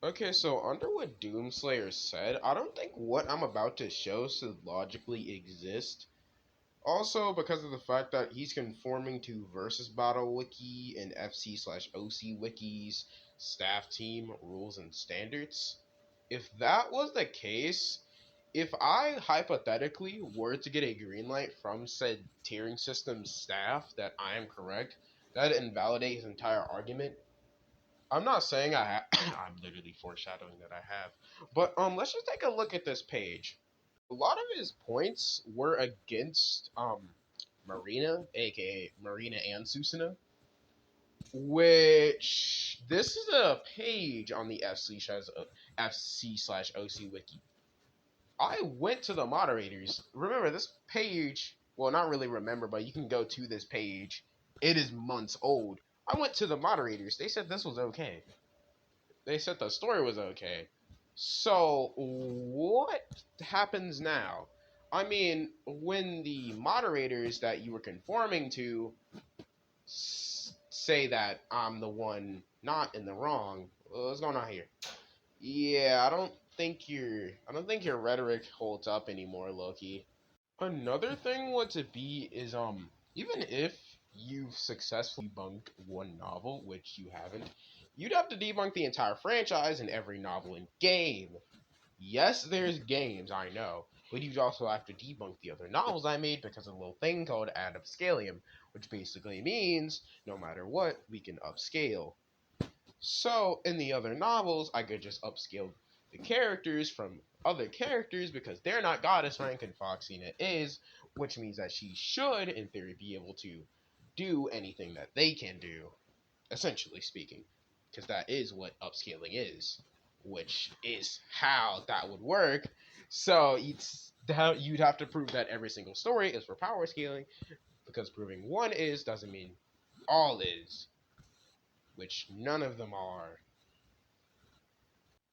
Okay, so under what Doomslayer said, I don't think what I'm about to show should logically exist. Also, because of the fact that he's conforming to Versus Battle Wiki and FC/OC Wiki's staff team rules and standards. If that was the case, if I hypothetically were to get a green light from said tiering system staff that I am correct, that'd invalidate his entire argument. I'm not saying I have. I'm literally foreshadowing that I have. But let's just take a look at this page. A lot of his points were against Marina, aka Marina and Susana, which this is a page on the FC/OC wiki. I went to the moderators. Remember this page? Well, not really remember, but you can go to this page. It is months old. I went to the moderators. They said this was okay. They said the story was okay. So what happens now? I mean, when the moderators that you were conforming to say that I'm the one not in the wrong, what's going on here? Yeah, I don't think your rhetoric holds up anymore, Loki. Another thing what to be is even if you've successfully debunked one novel, which you haven't, you'd have to debunk the entire franchise and every novel and game. Yes, there's games, I know, but you'd also have to debunk the other novels I made because of a little thing called ad upscalium, which basically means no matter what, we can upscale. So in the other novels, I could just upscale the characters from other characters because they're not goddess rank and Foxina is, which means that she should, in theory, be able to do anything that they can do, essentially speaking, because that is what upscaling is, which is how that would work. So you'd have to prove that every single story is for power scaling, because proving one is doesn't mean all is, which none of them are.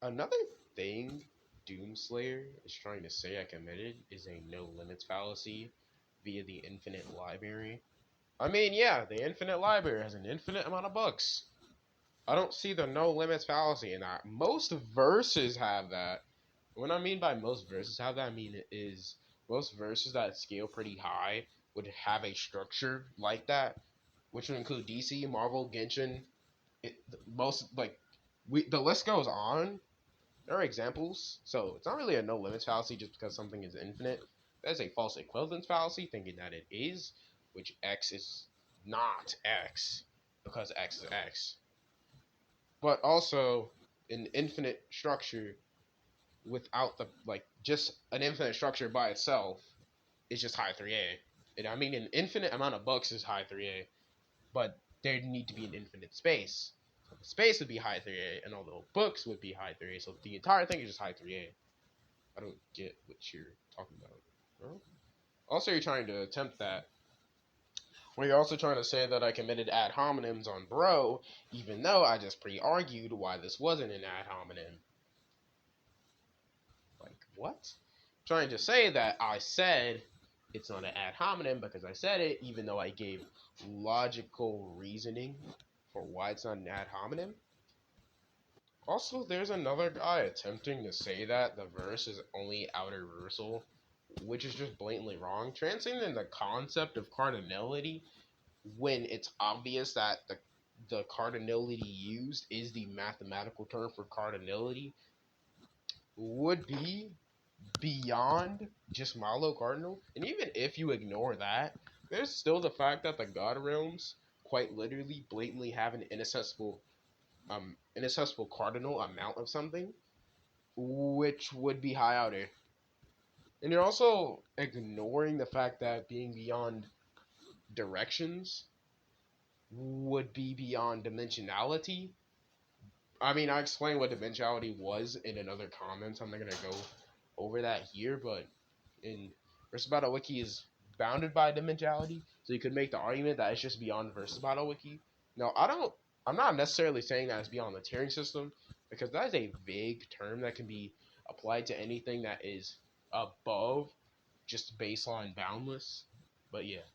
Another thing Doomslayer is trying to say I committed is a no limits fallacy via the infinite library. I mean, yeah, the infinite library has an infinite amount of books. I don't see the no limits fallacy in that. Most verses have that. What I mean by most verses have that, I mean it is most verses that scale pretty high would have a structure like that, which would include DC, Marvel, Genshin. Most like the list goes on. There are examples, so it's not really a no limits fallacy just because something is infinite. That's a false equivalence fallacy, thinking that it is, which X is not X because X is X. But also, an infinite structure without the just an infinite structure by itself is just high 3A. And I mean, an infinite amount of books is high 3A, but there need to be an infinite space. So the space would be high 3A, and all the books would be high 3A. So the entire thing is just high 3A. I don't get what you're talking about, bro. Also, you're trying to attempt that. Well, you're also trying to say that I committed ad hominems on bro, even though I just pre-argued why this wasn't an ad hominem. Like, what? Trying to say that I said it's not an ad hominem because I said it, even though I gave logical reasoning for why it's not an ad hominem. Also, there's another guy attempting to say that the verse is only outer reversal, which is just blatantly wrong. Transcending the concept of cardinality when it's obvious that the cardinality used is the mathematical term for cardinality would be beyond just Malo Cardinal. And even if you ignore that, there's still the fact that the God Realms quite literally blatantly have an inaccessible cardinal amount of something, which would be high outer. And you're also ignoring the fact that being beyond directions would be beyond dimensionality. I mean, I explained what dimensionality was in another comment. So I'm not gonna go over that here, but in Versus Battle Wiki is bounded by dimensionality, so you could make the argument that it's just beyond Versus Battle Wiki. No, I'm not necessarily saying that it's beyond the tiering system because that is a vague term that can be applied to anything that is above just baseline boundless. But yeah.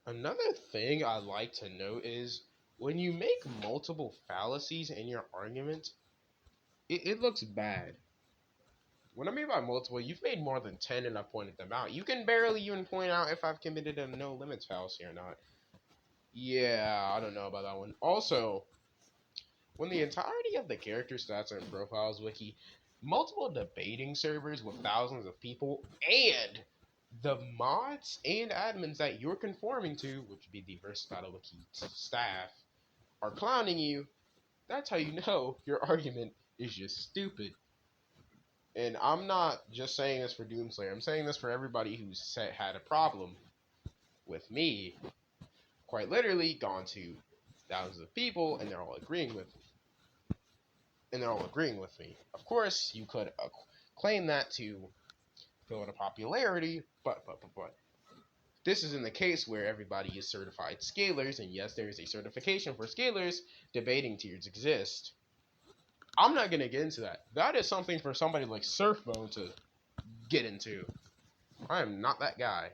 Another thing I like to note is when you make multiple fallacies in your argument, it looks bad. What I mean by multiple, you've made more than 10 and I've pointed them out. You can barely even point out if I've committed a no limits fallacy or not. Yeah, I don't know about that one. Also, when the entirety of the character stats and profiles wiki, multiple debating servers with thousands of people, and the mods and admins that you're conforming to, which would be the Versus Battle Wiki staff, are clowning you, that's how you know your argument is just stupid. And I'm not just saying this for Doomslayer. I'm saying this for everybody who's had a problem with me. Quite literally, gone to thousands of people, and they're all agreeing with me. Of course, you could claim that to fill in a popularity, but this isn't the case where everybody is certified scalers, and yes, there is a certification for scalers. Debating tiers exist. I'm not gonna get into that. That is something for somebody like Surfbone to get into. I am not that guy.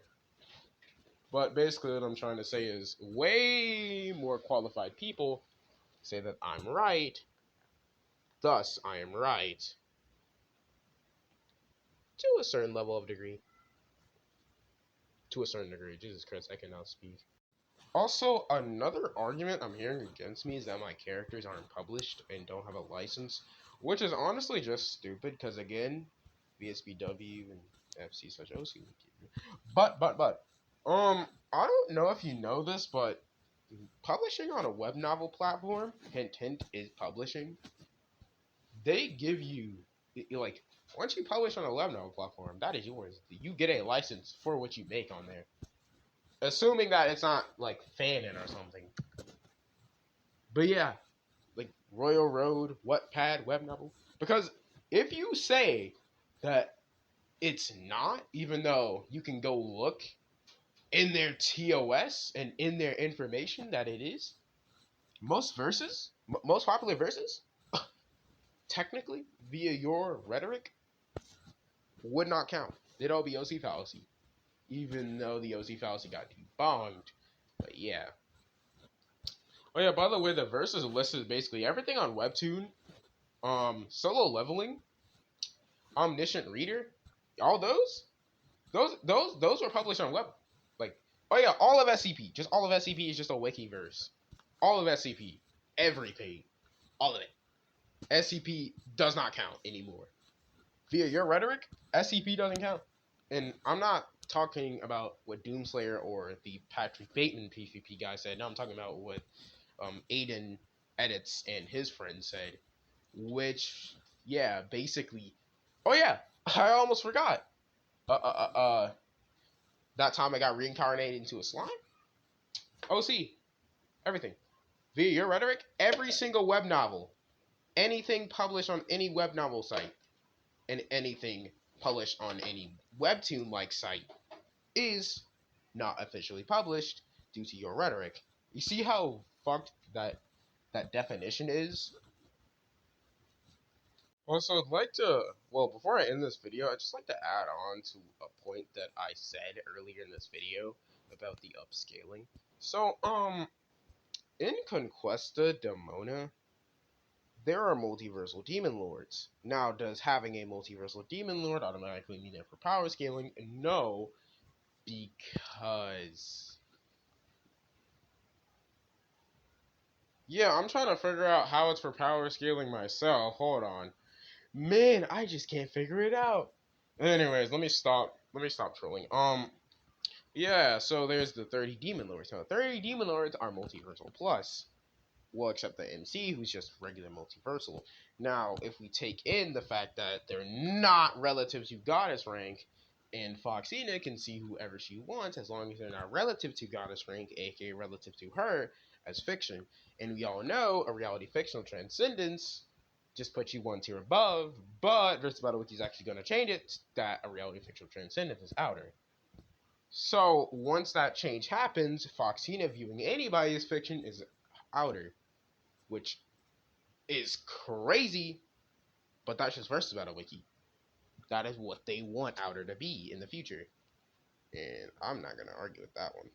But basically what I'm trying to say is way more qualified people say that I'm right. Thus, I am right. To a certain level of degree. To a certain degree. Jesus Christ, I cannot speak. Also, another argument I'm hearing against me is that my characters aren't published and don't have a license, which is honestly just stupid because, again, VSBW and FC such OC. But, I don't know if you know this, but publishing on a web novel platform, hint, hint, is publishing. They give you, like, once you publish on a web novel platform, that is yours. You get a license for what you make on there. Assuming that it's not like fanon or something. But yeah, like Royal Road, Wattpad, web novel. Because if you say that it's not, even though you can go look in their TOS and in their information that it is, most verses, most popular verses, technically via your rhetoric, would not count. They'd all be OC fallacy, even though the OC fallacy got debunked. But yeah. Oh yeah, by the way, the verses list is basically everything on Webtoon, solo leveling, omniscient reader, all those were published on web. Like, oh yeah, all of SCP, just all of SCP is just a wiki verse. All of SCP, everything, all of it. SCP does not count anymore. Via your rhetoric, SCP doesn't count. And I'm not talking about what Doomslayer or the Patrick Bateman PvP guy said. No, I'm talking about what Aiden Edits and his friends said. Which, yeah, basically. Oh yeah, I almost forgot. That time I got reincarnated into a slime. OC, everything. Via your rhetoric, every single web novel, anything published on any web novel site, and anything published on any webtoon-like site is not officially published due to your rhetoric. You see how fucked that definition is? Also, I'd like to, well, before I end this video, I'd just like to add on to a point that I said earlier in this video about the upscaling. So, in Conquesta Demona, there are multiversal demon lords. Now, does having a multiversal demon lord automatically mean they're for power scaling? No, because... Yeah, I'm trying to figure out how it's for power scaling myself. Hold on. Man, I just can't figure it out. Anyways, let me stop trolling. Yeah, so there's the 30 demon lords. Now, 30 demon lords are multiversal plus. Well, except the MC, who's just regular multiversal. Now, if we take in the fact that they're not relative to goddess rank, and Foxina can see whoever she wants as long as they're not relative to goddess rank, aka relative to her, as fiction. And we all know a reality fictional transcendence just puts you one tier above, but Versus Battle Wiki is actually going to change it that a reality fictional transcendence is outer. So once that change happens, Foxina viewing anybody as fiction is outer, which is crazy, but that's just Versus Battle Wiki. That is what they want outer to be in the future, and I'm not going to argue with that one.